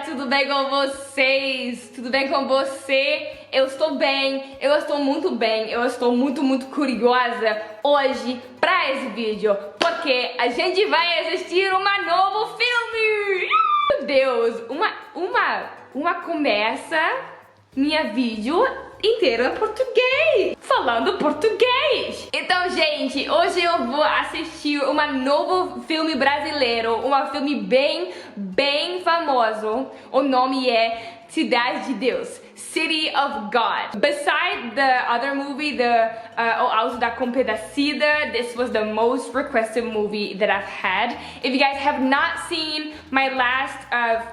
tudo bem com vocês? Tudo bem com você? Eu estou bem, eu estou muito bem, eu estou muito curiosa hoje para esse vídeo, porque a gente vai assistir um novo filme! Meu Deus, uma começa minha vídeo inteira em português, falando português. Então, gente, hoje eu vou assistir um novo filme brasileiro, um filme bem famoso. O nome é Cidade de Deus, City of God. Beside the other movie, O Auto da Compadecida, this was the most requested movie that I've had. If you guys have not seen my last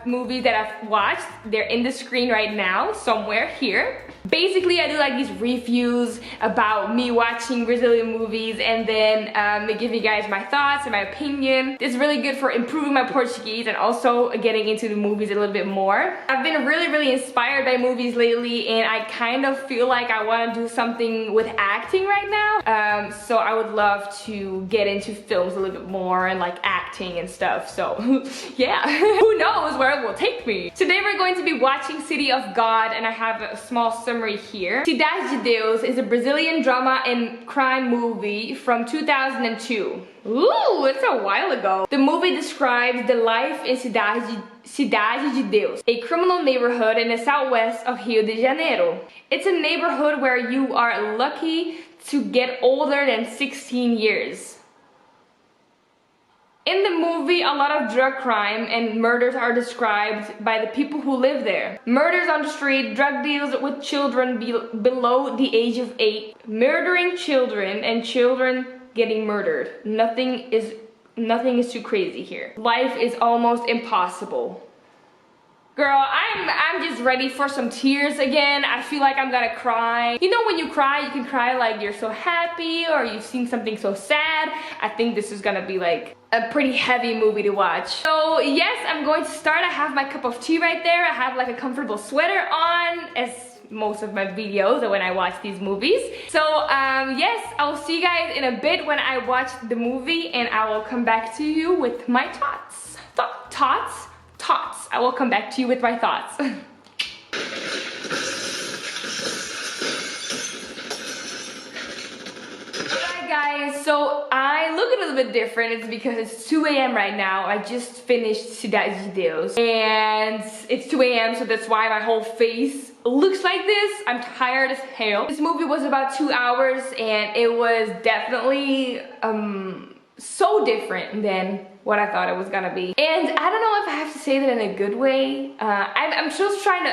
movie that I've watched, they're in the screen right now, somewhere here. Basically, I do like these reviews about me watching Brazilian movies and then give you guys my thoughts and my opinion. It's really good for improving my Portuguese and also getting into the movies a little bit more. I've been really inspired by movies lately, and I kind of feel like I want to do something with acting right now. So I would love to get into films a little bit more and like acting and stuff. So yeah, who knows where it will take me. Today we're going to be watching City of God, and I have a small summary here. Cidade de Deus is a Brazilian drama and crime movie from 2002. Ooh, it's a while ago. The movie describes the life in Cidade de Deus, a criminal neighborhood in the southwest of Rio de Janeiro. It's a neighborhood where you are lucky to get older than 16 years. In the movie, a lot of drug crime and murders are described by the people who live there. Murders on the street, drug deals with children below the age of 8, murdering children and children getting murdered. Nothing is too crazy here. Life is almost impossible. Girl, I'm just ready for some tears again. I feel like I'm gonna cry. You know when you cry, you can cry like you're so happy or you've seen something so sad. I think this is gonna be like a pretty heavy movie to watch. So yes, I'm going to start. I have my cup of tea right there. I have like a comfortable sweater on, as most of my videos when I watch these movies. So yes, I'll see you guys in a bit when I watch the movie, and I will come back to you with my thoughts. Thoughts? I will come back to you with my thoughts. Alright guys, so I look a little bit different. It's because it's 2 a.m. right now. I just finished Cidade de Deus and it's 2 a.m. so that's why my whole face looks like this. I'm tired as hell. This movie was about 2 hours and it was definitely so different than what I thought it was gonna be. And I don't know if I have to say that in a good way. I'm just trying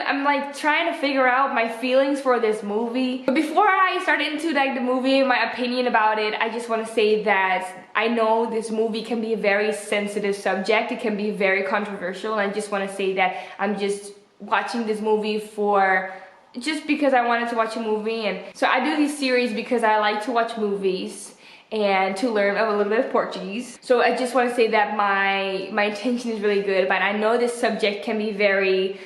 to figure out my feelings for this movie. But before I start into like the movie, my opinion about it, I just want to say that I know this movie can be a very sensitive subject. It can be very controversial, and I just want to say that I'm just watching this movie just because I wanted to watch a movie. And so I do these series because I like to watch movies and to learn a little bit of Portuguese. So I just want to say that my intention is really good, but I know this subject can be very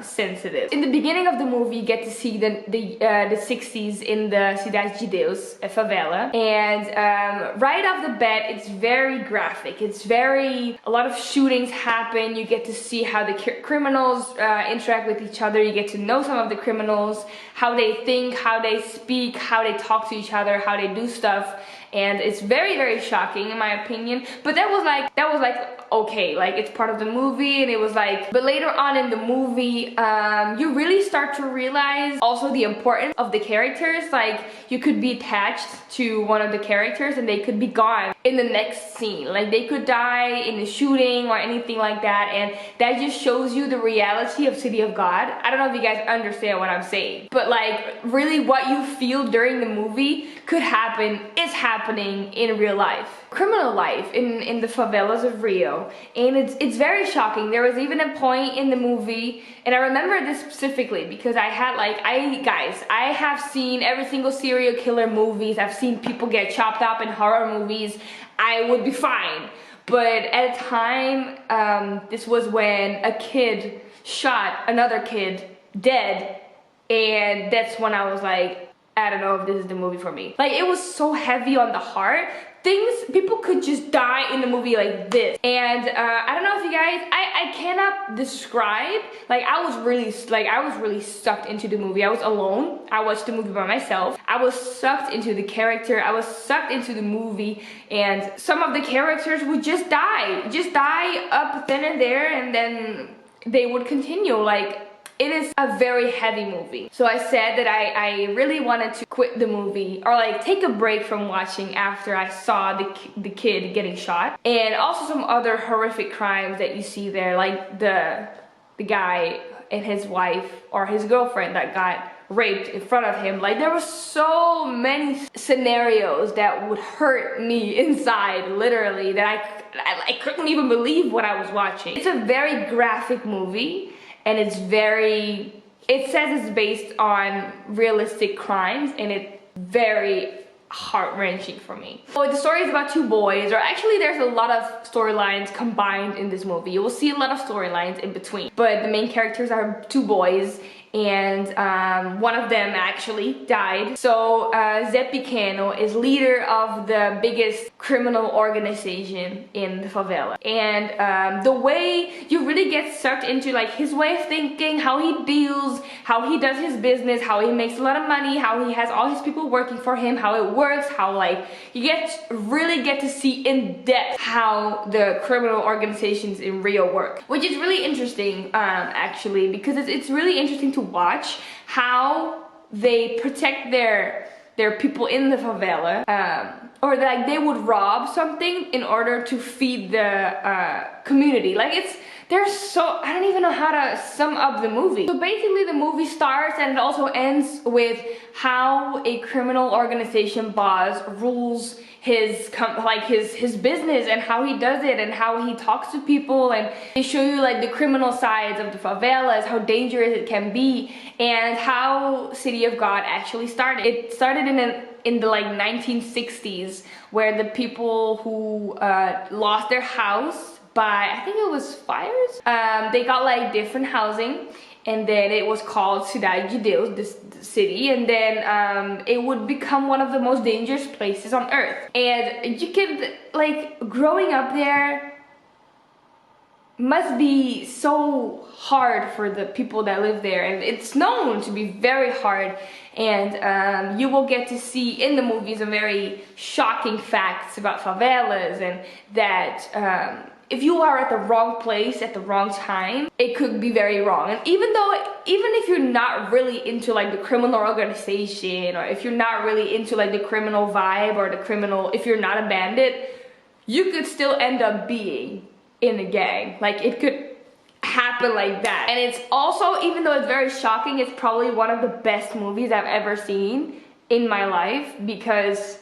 sensitive. In the beginning of the movie, you get to see the 60s in the Cidade de Deus, a favela, and right off the bat, it's very graphic. A lot of shootings happen. You get to see how the criminals interact with each other. You get to know some of the criminals, how they think, how they speak, how they talk to each other, how they do stuff. And it's very shocking in my opinion. But that was like okay, like it's part of the movie, and it was like, but later on in the movie, you really start to realize also the importance of the characters. Like you could be attached to one of the characters and they could be gone in the next scene. Like they could die in a shooting or anything like that, and that just shows you the reality of City of God. I don't know if you guys understand what I'm saying, but like really what you feel during the movie could happen, is happening in real life. Criminal life in the favelas of Rio, and it's very shocking. There was even a point in the movie, and I remember this specifically because I have seen every single serial killer movies. I've seen people get chopped up in horror movies. I would be fine, but at a time, this was when a kid shot another kid dead, and that's when I was like, I don't know if this is the movie for me. Like, it was so heavy on the heart. People could just die in the movie like this. And I don't know if you guys, I cannot describe, like I was really sucked into the movie. I was alone. I watched the movie by myself. I was sucked into the character. I was sucked into the movie, and some of the characters would just die up then and there, and then they would continue. Like, it is a very heavy movie. So I said that I really wanted to quit the movie, or like take a break from watching after I saw the kid getting shot. And also some other horrific crimes that you see there, like the guy and his wife or his girlfriend that got raped in front of him. Like, there were so many scenarios that would hurt me inside, literally, that I couldn't even believe what I was watching. It's a very graphic movie. And it says it's based on realistic crimes, and it's very heart-wrenching for me. So the story is about two boys, or actually there's a lot of storylines combined in this movie. You will see a lot of storylines in between. But the main characters are two boys, and one of them actually died. So Zé Pequeno is leader of the biggest criminal organization in the favela. And the way you really get sucked into like his way of thinking, how he deals, how he does his business, how he makes a lot of money, how he has all his people working for him, how it works, how like you really get to see in depth how the criminal organizations in Rio work, which is really interesting actually, because it's really interesting to watch how they protect their people in the favela, or like they would rob something in order to feed the community. Like, I don't even know how to sum up the movie. So basically the movie starts and it also ends with how a criminal organization boss rules his business, and how he does it, and how he talks to people, and they show you like the criminal sides of the favelas, how dangerous it can be, and how City of God actually started. It started in the like 1960s, where the people who lost their house by, I think it was fires, they got like different housing, and then it was called Cidade de Deus, this city, and then it would become one of the most dangerous places on earth. And you can, like, growing up there must be so hard for the people that live there, and it's known to be very hard. And you will get to see in the movie some very shocking facts about favelas, and that if you are at the wrong place at the wrong time, it could be very wrong. And even if you're not really into like the criminal organization, or if you're not really into like the criminal vibe, or if you're not a bandit, you could still end up being in a gang. Like, it could happen like that. And it's also, even though it's very shocking, it's probably one of the best movies I've ever seen in my life, because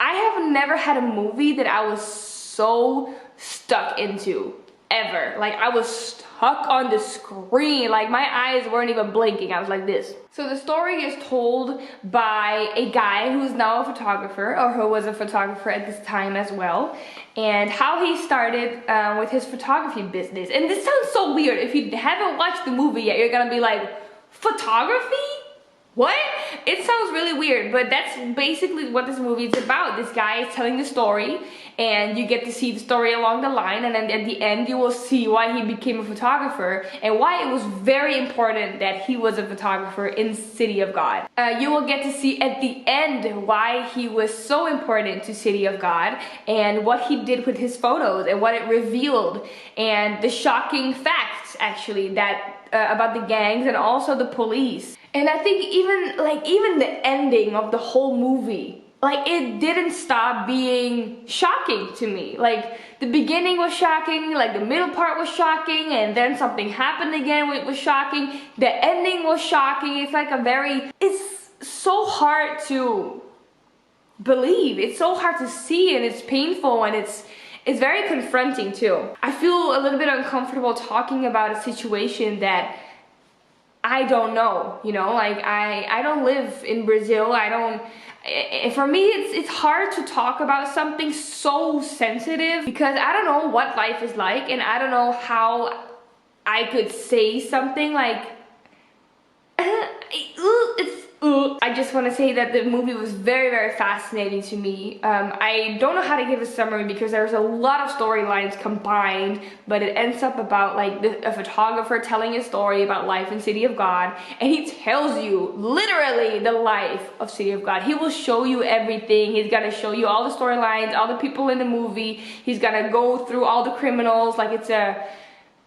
I have never had a movie that I was so stuck into ever. Like, I was stuck on the screen, like my eyes weren't even blinking. I was like this. So the story is told by a guy who's now a photographer, or who was a photographer at this time as well, and how he started with his photography business. And this sounds so weird. If you haven't watched the movie yet, you're gonna be like, photography? What? It sounds really weird, but that's basically what this movie is about. This guy is telling the story, and you get to see the story along the line, and then at the end you will see why he became a photographer, and why it was very important that he was a photographer in City of God. You will get to see at the end why he was so important to City of God, and what he did with his photos, and what it revealed, and the shocking facts actually that about the gangs and also the police. And I think even the ending of the whole movie, like, it didn't stop being shocking to me. Like, the beginning was shocking, like the middle part was shocking, and then something happened again, it was shocking. The ending was shocking. It's like it's so hard to believe. It's so hard to see, and it's painful, and it's very confronting too. I feel a little bit uncomfortable talking about a situation that I don't know, you know, like I don't live in Brazil. For me, it's hard to talk about something so sensitive, because I don't know what life is like, and I don't know how I could say something like, I just want to say that the movie was very, very fascinating to me. I don't know how to give a summary because there's a lot of storylines combined, but it ends up about like a photographer telling a story about life in City of God, and he tells you literally the life of City of God. He will show you everything. He's gonna show you all the storylines, all the people in the movie. He's gonna go through all the criminals. Like, it's a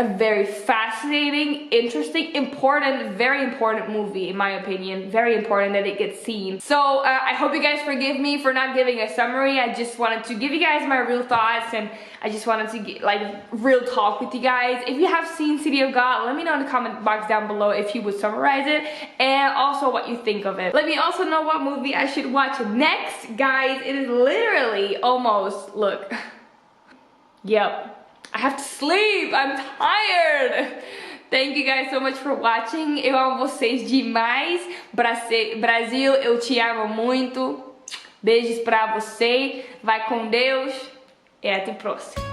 very fascinating, interesting, important, very important movie in my opinion. Very important that it gets seen. So I hope you guys forgive me for not giving a summary. I just wanted to give you guys my real thoughts, and I just wanted to get like real talk with you guys. If you have seen City of God, let me know in the comment box down below if you would summarize it, and also what you think of it. Let me also know what movie I should watch next. Guys, it is literally almost, look, yep, I have to sleep. I'm tired. Thank you guys so much for watching. Eu amo vocês demais. Brasil, eu te amo muito. Beijos pra você. Vai com Deus. E até a próxima.